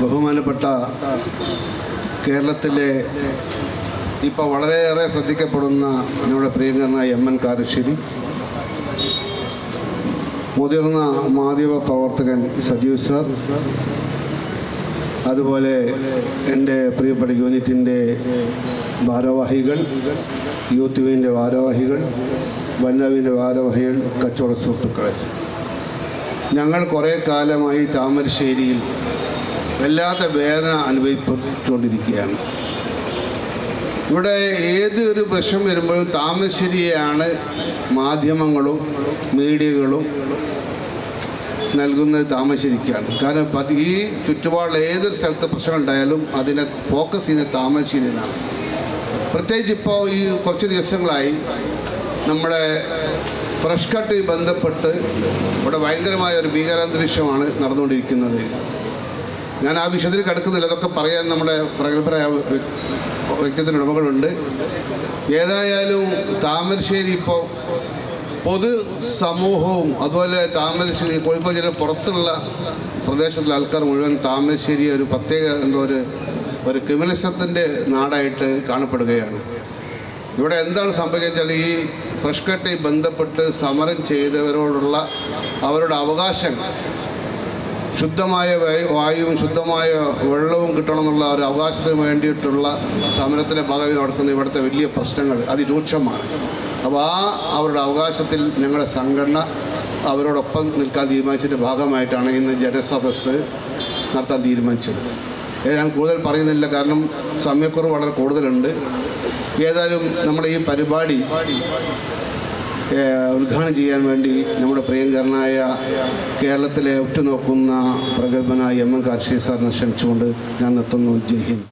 ബഹുമാനപ്പെട്ട കേരളത്തിലെ ഇപ്പോൾ വളരെയേറെ ശ്രദ്ധിക്കപ്പെടുന്ന നമ്മുടെ പ്രിയങ്കരനായ എം എൻ കാരശ്ശേരി, മുതിർന്ന മാധ്യമ പ്രവർത്തകൻ സജീവ് സാർ, അതുപോലെ എൻ്റെ പ്രിയപ്പെട്ട യൂണിറ്റിൻ്റെ ഭാരവാഹികൾ, യൂത്ത് വിങ്ങിൻ്റെ ഭാരവാഹികൾ, വനിതാവിൻ്റെ ഭാരവാഹികൾ, കച്ചവട സുഹൃത്തുക്കളെ, ഞങ്ങൾ കുറേ കാലമായി താമരശ്ശേരിയിൽ വല്ലാത്ത വേദന അനുഭവിച്ചുകൊണ്ടിരിക്കുകയാണ്. ഇവിടെ ഏതൊരു പ്രശ്നം വരുമ്പോഴും താമരശ്ശേരിയെയാണ് മാധ്യമങ്ങളും മീഡിയകളും നൽകുന്നത് താമരശ്ശേരിക്കാണ്. കാരണം ഈ ചുറ്റുപാടിൽ ഏതൊരു സ്ഥലത്ത് പ്രശ്നം ഉണ്ടായാലും അതിനെ ഫോക്കസ് ചെയ്യുന്നത് താമരശ്ശേരിയിലാണ്. പ്രത്യേകിച്ച് ഇപ്പോൾ ഈ കുറച്ച് ദിവസങ്ങളായി നമ്മുടെ ഫ്രഷ് കട്ട് ബന്ധപ്പെട്ട് ഇവിടെ ഭയങ്കരമായ ഒരു ഭീകരാന്തരീക്ഷമാണ് നടന്നുകൊണ്ടിരിക്കുന്നത്. ഞാൻ ആ വിഷയത്തിൽ കിടക്കുന്നില്ല, അതൊക്കെ പറയാൻ നമ്മുടെ പ്രഗത്ഭരായ വ്യക്തിത്വ ഉടമകളുണ്ട്. ഏതായാലും താമരശ്ശേരി ഇപ്പോൾ പൊതു സമൂഹവും അതുപോലെ താമരശ്ശേരി കോഴിക്കോട് ജില്ല പുറത്തുള്ള പ്രദേശത്തിലെ ആൾക്കാർ മുഴുവൻ താമരശ്ശേരി ഒരു പ്രത്യേക ഒരു ക്രിമിനലിസത്തിൻ്റെ നാടായിട്ട് കാണപ്പെടുകയാണ്. ഇവിടെ എന്താണ് സംഭവിക്കുന്നത്? ഈ ഫ്രഷ് കട്ട് ബന്ധപ്പെട്ട് സമരം ചെയ്തവരോടുള്ള അവരുടെ അവകാശങ്ങൾ, ശുദ്ധമായ വായുവും ശുദ്ധമായ വെള്ളവും കിട്ടണമെന്നുള്ള ഒരു അവകാശത്തിന് വേണ്ടിയിട്ടുള്ള സമരത്തിൻ്റെ ഭാഗമായി നടക്കുന്ന ഇവിടുത്തെ വലിയ പ്രശ്നങ്ങൾ അതിരൂക്ഷമാണ്. അപ്പോൾ അവരുടെ അവകാശത്തിൽ ഞങ്ങളുടെ സംഘടന അവരോടൊപ്പം നിൽക്കാൻ തീരുമാനിച്ചതിൻ്റെ ഭാഗമായിട്ടാണ് ഇന്ന് ജനസദസ്സ് നടത്താൻ തീരുമാനിച്ചത്. ഞാൻ കൂടുതൽ പറയുന്നില്ല, കാരണം സമയക്കുറവ് വളരെ കൂടുതലുണ്ട്. ഏതായാലും നമ്മുടെ ഈ പരിപാടി ഉദ്ഘാടനം ചെയ്യാൻ വേണ്ടി നമ്മുടെ പ്രിയങ്കരനായ കേരളത്തിലെ ഉറ്റുനോക്കുന്ന പ്രഗത്ഭനായ എം എൻ കാരശ്ശേരി സാറിനെ ക്ഷണിച്ചുകൊണ്ട് ഞാൻ നിർത്തുന്നു. ജയ് ഹിന്ദ്.